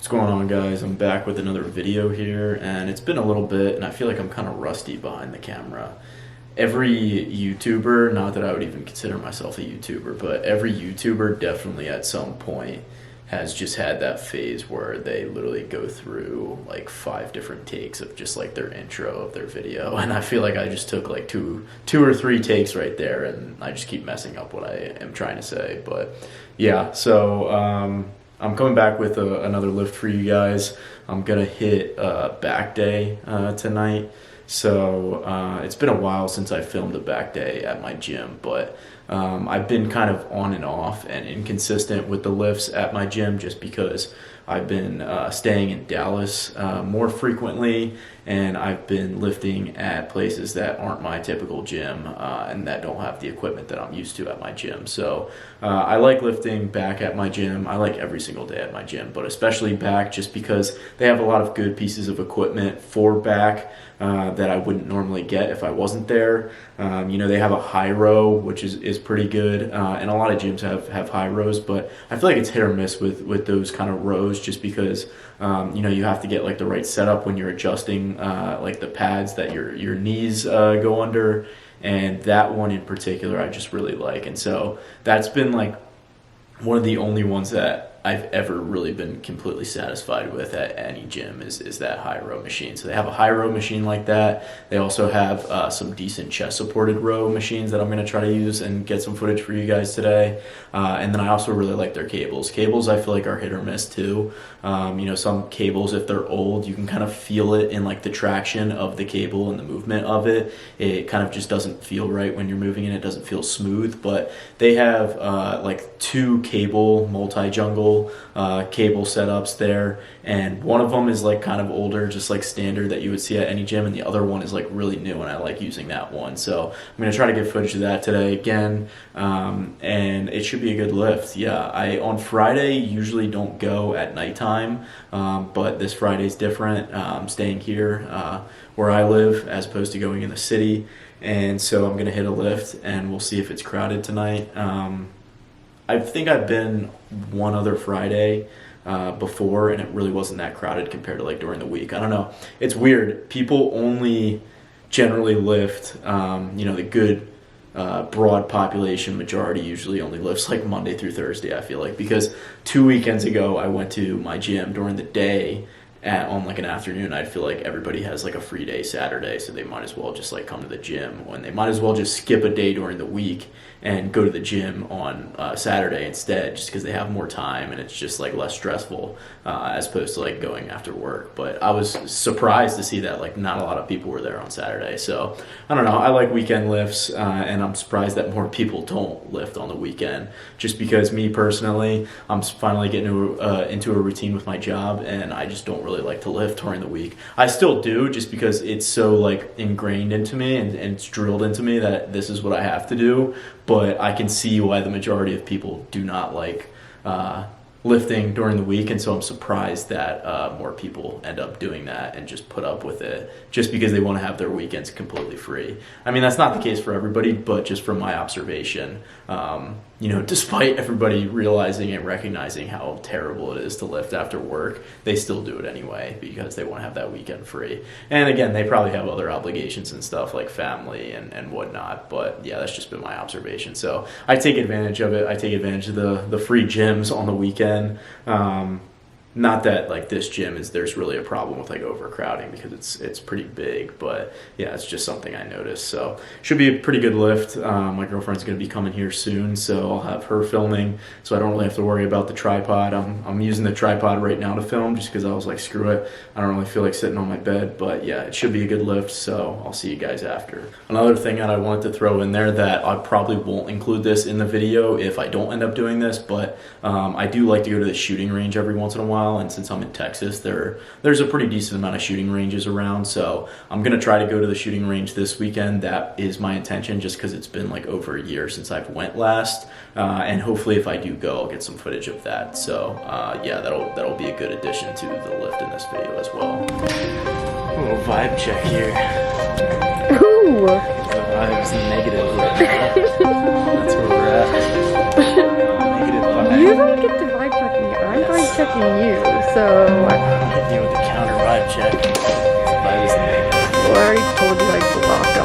What's going on, guys? I'm back with another video here, and it's been a little bit, and I feel like I'm kind of rusty behind the camera. Every YouTuber, not that I would even consider myself a YouTuber, but every YouTuber definitely at some point has just had that phase where they literally go through like 5 different takes of just like their intro of their video, and I feel like I just took like two or three takes right there, and I just keep messing up what I am trying to say. But yeah, so I'm coming back with another lift for you guys. I'm gonna hit back day tonight. So it's been a while since I filmed a back day at my gym, but I've been kind of on and off and inconsistent with the lifts at my gym just because I've been staying in Dallas more frequently, and I've been lifting at places that aren't my typical gym and that don't have the equipment that I'm used to at my gym. So I like lifting back at my gym. I like every single day at my gym, but especially back just because they have a lot of good pieces of equipment for back that I wouldn't normally get if I wasn't there. They have a high row, which is pretty good, and a lot of gyms have high rows, but I feel like it's hit or miss with those kind of rows just because you have to get like the right setup when you're adjusting like the pads that your knees go under, and that one in particular I just really like. And so that's been like one of the only ones that I've ever really been completely satisfied with at any gym is that high row machine. So they have a high row machine like that. They also have some decent chest supported row machines that I'm going to try to use and get some footage for you guys today. And then I also really like their cables. Cables I feel like are hit or miss too. Some cables, if they're old, you can kind of feel it in like the traction of the cable and the movement of it. It kind of just doesn't feel right when you're moving it. It doesn't feel smooth, but they have like 2 cable multi-jungle cable setups there, and one of them is like kind of older, just like standard that you would see at any gym, and the other one is like really new, and I like using that one. So I'm going to try to get footage of that today again, and it should be a good lift. Yeah, I on Friday usually don't go at nighttime, but this Friday's different. I'm staying here where I live as opposed to going in the city, and so I'm going to hit a lift and we'll see if it's crowded tonight. I think I've been one other Friday before, and it really wasn't that crowded compared to like during the week. I don't know. It's weird. People only generally lift, the good broad population majority usually only lifts like Monday through Thursday, I feel like, because 2 weekends ago I went to my gym during the day on like an afternoon. I feel like everybody has like a free day Saturday, so they might as well just like come to the gym, when they might as well just skip a day during the week and go to the gym on Saturday instead, just because they have more time and it's just like less stressful as opposed to like going after work. But I was surprised to see that like not a lot of people were there on Saturday. So I don't know, I like weekend lifts, and I'm surprised that more people don't lift on the weekend, just because me personally, I'm finally getting into a routine with my job, and I just don't really like to lift during the week. I still do, just because it's so like ingrained into me and it's drilled into me that this is what I have to do. But I can see why the majority of people do not like lifting during the week, and so I'm surprised that more people end up doing that and just put up with it just because they want to have their weekends completely free. I mean, that's not the case for everybody, but just from my observation, despite everybody realizing and recognizing how terrible it is to lift after work, they still do it anyway because they want to have that weekend free. And again, they probably have other obligations and stuff like family and whatnot, but yeah, that's just been my observation. So I take advantage of it. I take advantage of the free gyms on the weekend. Not that like this gym there's really a problem with like overcrowding, because it's pretty big, but yeah, it's just something I noticed. So should be a pretty good lift. My girlfriend's going to be coming here soon, so I'll have her filming, so I don't really have to worry about the tripod. I'm using the tripod right now to film just because I was like, screw it, I don't really feel like sitting on my bed. But yeah, it should be a good lift, so I'll see you guys after. Another thing that I wanted to throw in there, that I probably won't include this in the video if I don't end up doing this, but I do like to go to the shooting range every once in a while, and since I'm in Texas, there's a pretty decent amount of shooting ranges around, so I'm going to try to go to the shooting range this weekend. That is my intention, just because it's been like over a year since I've went last, and hopefully if I do go, I'll get some footage of that. So yeah, that'll be a good addition to the lift in this video as well. A little vibe check here. Ooh! The vibe's negative right now. That's where we're at. Negative vibe. You don't get to vibe check me. I'm vibe checking you. So, Hit you with the counter vibe check. Vibe is the name. well, I already told you I block them.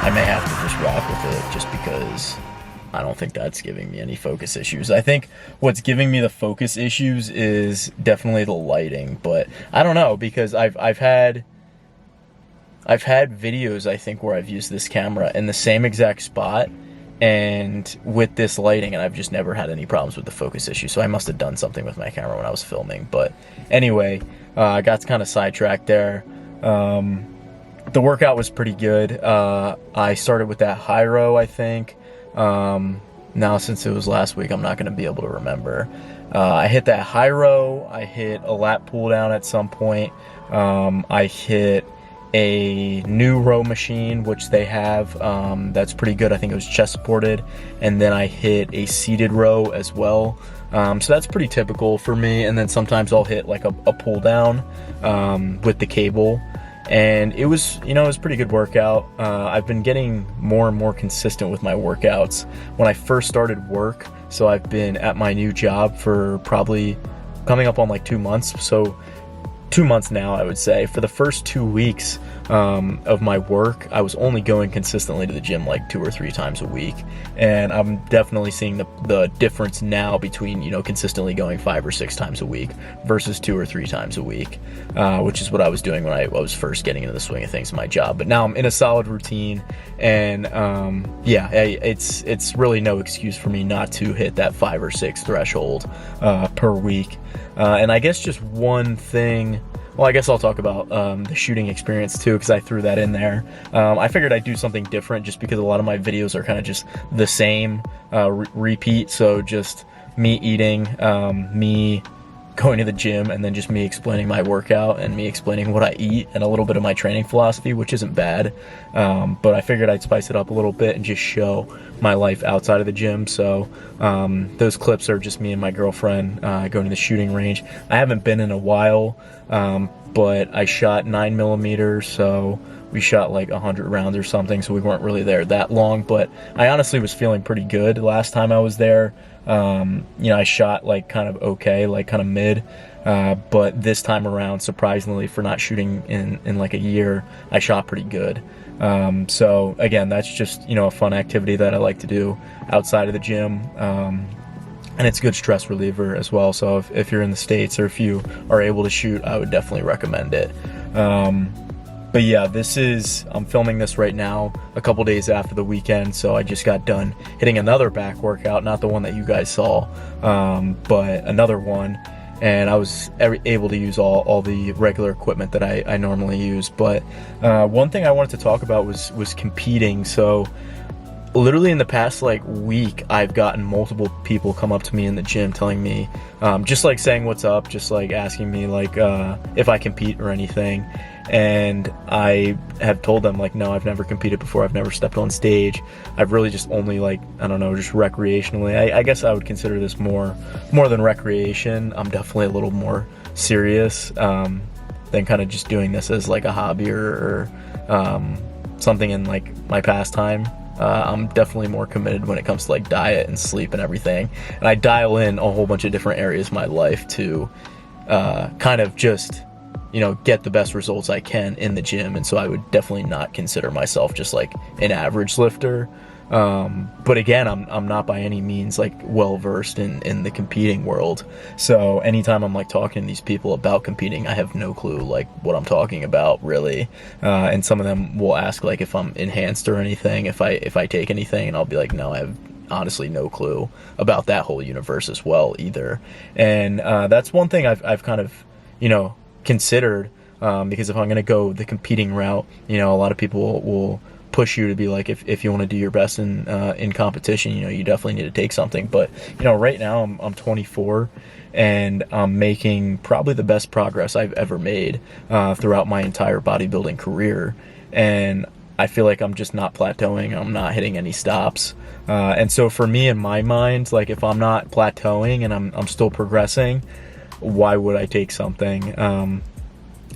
I may have to just rock with it just because I don't think that's giving me any focus issues. I think what's giving me the focus issues is definitely the lighting, but I don't know, because I've had videos, I think, where I've used this camera in the same exact spot and with this lighting, and I've just never had any problems with the focus issue. So I must have done something with my camera when I was filming. But anyway, I got kind of sidetracked there. The workout was pretty good. I started with that high row, I think. Now, since it was last week, I'm not going to be able to remember. I hit that high row. I hit a lat pull down at some point. I hit a new row machine, which they have, that's pretty good. I think it was chest supported. And then I hit a seated row as well. So that's pretty typical for me. And then sometimes I'll hit like a pull down with the cable. and it was, you know, it was a pretty good workout. I've been getting more and more consistent with my workouts. When I first started work, so I've been at my new job for probably coming up on like 2 months, so 2 months now, I would say. For the first 2 weeks of my work, I was only going consistently to the gym like 2 or 3 times a week, and I'm definitely seeing the difference now between, you know, consistently going 5 or 6 times a week versus 2 or 3 times a week, which is what I was doing when I was first getting into the swing of things in my job. But now I'm in a solid routine, and yeah, it's really no excuse for me not to hit that 5 or 6 threshold per week. And I guess just one thing, well, I guess I'll talk about the shooting experience too, because I threw that in there. I figured I'd do something different just because a lot of my videos are kind of just the same repeat. So just me eating, me going to the gym, and then just me explaining my workout and me explaining what I eat and a little bit of my training philosophy, which isn't bad. But I figured I'd spice it up a little bit and just show my life outside of the gym. So those clips are just me and my girlfriend going to the shooting range. I haven't been in a while, but I shot 9mm, so we shot like 100 rounds or something, so we weren't really there that long, but I honestly was feeling pretty good last time I was there. You know, I shot like kind of okay, like kind of mid, but this time around, surprisingly, for not shooting in like a year, I shot pretty good. So again, that's just, you know, a fun activity that I like to do outside of the gym. And it's a good stress reliever as well. So if you're in the States, or if you are able to shoot, I would definitely recommend it. But yeah, I'm filming this right now, a couple days after the weekend, so I just got done hitting another back workout, not the one that you guys saw, but another one, and I was able to use all the regular equipment that I normally use. But one thing I wanted to talk about was competing. So literally in the past like week, I've gotten multiple people come up to me in the gym telling me, just like saying what's up, just like asking me like if I compete or anything. And I have told them like, no, I've never competed before. I've never stepped on stage. I've really just only like, I don't know, just recreationally. I guess I would consider this more than recreation. I'm definitely a little more serious than kind of just doing this as like a hobby or something in like my pastime. I'm definitely more committed when it comes to like diet and sleep and everything. And I dial in a whole bunch of different areas of my life to kind of just, you know, get the best results I can in the gym. And so I would definitely not consider myself just like an average lifter. But again, I'm not by any means like well versed in the competing world. So anytime I'm like talking to these people about competing, I have no clue like what I'm talking about really. And some of them will ask like if I'm enhanced or anything, if I take anything, and I'll be like, no, I have honestly no clue about that whole universe as well either. And that's one thing I've kind of, you know, considered, because if I'm going to go the competing route, you know, a lot of people will push you to be like, if you want to do your best in competition, you know, you definitely need to take something. But, you know, right now I'm 24, and I'm making probably the best progress I've ever made throughout my entire bodybuilding career. And I feel like I'm just not plateauing. I'm not hitting any stops. And so for me, in my mind, like if I'm not plateauing and I'm still progressing, why would I take something?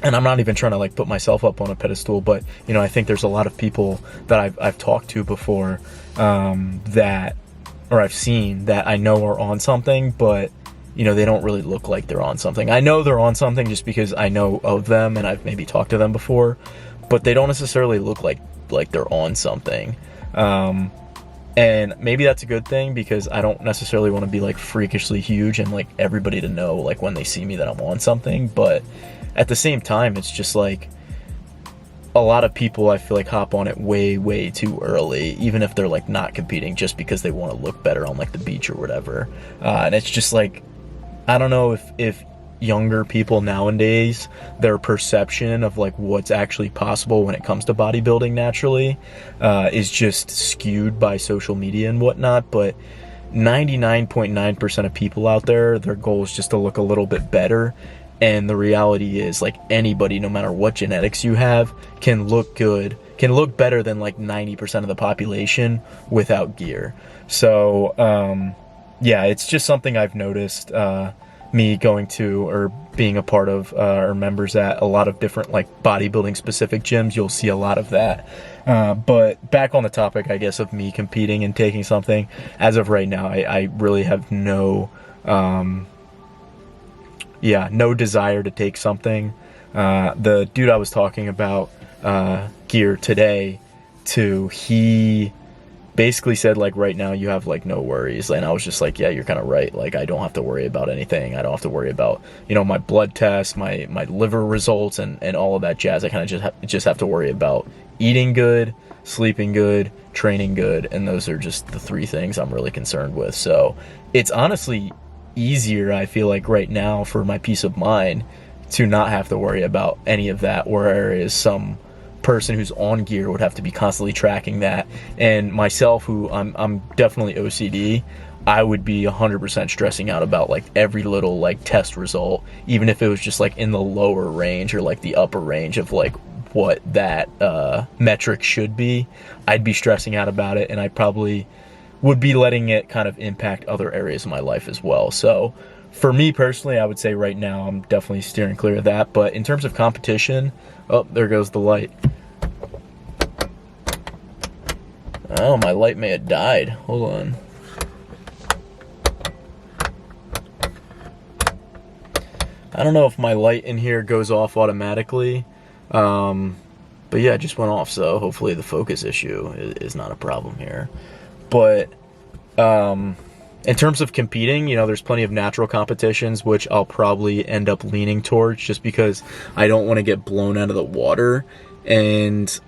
And I'm not even trying to like put myself up on a pedestal, but you know, I think there's a lot of people that I've talked to before or I've seen that I know are on something, but you know, they don't really look like they're on something. I know they're on something just because I know of them and I've maybe talked to them before, but they don't necessarily look like they're on something. And maybe that's a good thing, because I don't necessarily want to be like freakishly huge and like everybody to know like when they see me that I'm on something. But at the same time, it's just like a lot of people, I feel like, hop on it way too early, even if they're like not competing, just because they want to look better on like the beach or whatever. And it's just like, I don't know if younger people nowadays, their perception of like what's actually possible when it comes to bodybuilding naturally is just skewed by social media and whatnot. But 99.9% of people out there, their goal is just to look a little bit better. And the reality is, like, anybody, no matter what genetics you have, can look good, can look better than like 90% of the population without gear. So yeah, it's just something I've noticed. me going to or being a part of or members at a lot of different like bodybuilding specific gyms, you'll see a lot of that. But back on the topic, I guess, of me competing and taking something, as of right now, I really have no desire to take something. The dude I was talking about gear today to, he basically said, like, right now you have like no worries, and I was just like, yeah, you're kind of right. Like, I don't have to worry about anything. I don't have to worry about, you know, my blood tests, my liver results, and all of that jazz. I kind of just have to worry about eating good, sleeping good, training good, and those are just the three things I'm really concerned with. So it's honestly easier, I feel like, right now, for my peace of mind to not have to worry about any of that, whereas some person who's on gear would have to be constantly tracking that. And myself, who I'm definitely OCD, I would be 100% stressing out about like every little like test result, even if it was just like in the lower range or like the upper range of like what that metric should be. I'd be stressing out about it, and I probably would be letting it kind of impact other areas of my life as well. So for me personally, I would say right now I'm definitely steering clear of that. But in terms of competition, oh, there goes the light. Oh, my light may have died. Hold on. I don't know if my light in here goes off automatically. But yeah, it just went off, so hopefully the focus issue is not a problem here. But in terms of competing, you know, there's plenty of natural competitions, which I'll probably end up leaning towards just because I don't want to get blown out of the water. And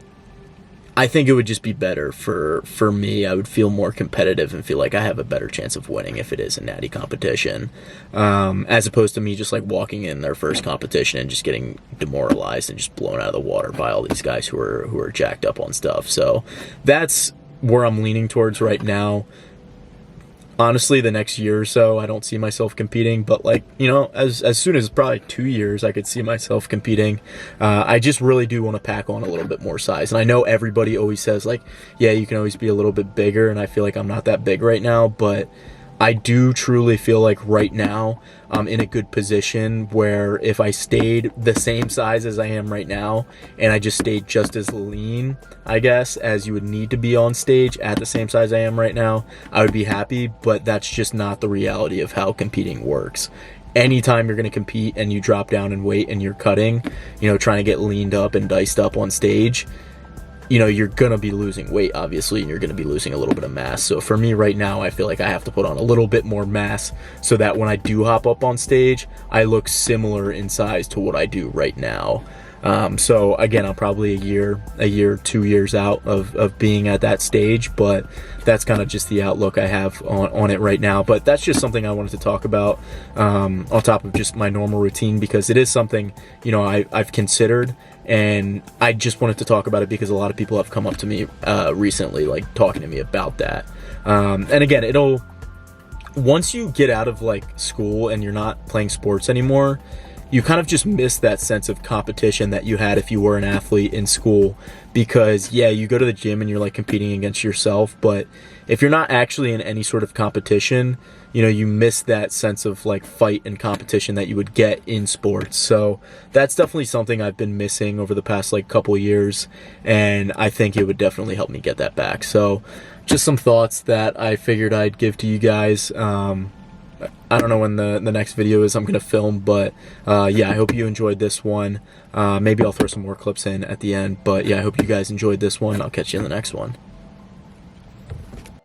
I think it would just be better for me. I would feel more competitive and feel like I have a better chance of winning if it is a natty competition, as opposed to me just like walking in their first competition and just getting demoralized and just blown out of the water by all these guys who are jacked up on stuff. So that's where I'm leaning towards right now. Honestly, the next year or so, I don't see myself competing, but like, you know, as soon as probably 2 years, I could see myself competing. I just really do want to pack on a little bit more size. And I know everybody always says like, yeah, you can always be a little bit bigger. And I feel like I'm not that big right now, but I do truly feel like right now I'm in a good position where if I stayed the same size as I am right now and I just stayed just as lean, I guess, as you would need to be on stage at the same size I am right now, I would be happy. But that's just not the reality of how competing works. Anytime you're going to compete and you drop down in weight and you're cutting, you know, trying to get leaned up and diced up on stage, you know, you're going to be losing weight, obviously, and you're going to be losing a little bit of mass. So for me right now, I feel like I have to put on a little bit more mass so that when I do hop up on stage, I look similar in size to what I do right now. So again, I'm probably a year, 2 years out of being at that stage, but that's kind of just the outlook I have on it right now. But that's just something I wanted to talk about, on top of just my normal routine, because it is something, you know, I've considered, and I just wanted to talk about it because a lot of people have come up to me, recently, like talking to me about that. And again, once you get out of like school and you're not playing sports anymore, you kind of just miss that sense of competition that you had if you were an athlete in school. Because yeah, you go to the gym and you're like competing against yourself, but if you're not actually in any sort of competition, you know, you miss that sense of like fight and competition that you would get in sports. So that's definitely something I've been missing over the past like couple years, and I think it would definitely help me get that back. So just some thoughts that I figured I'd give to you guys. I don't know when the next video is I'm going to film, but yeah, I hope you enjoyed this one. Maybe I'll throw some more clips in at the end, but yeah, I hope you guys enjoyed this one. I'll catch you in the next one.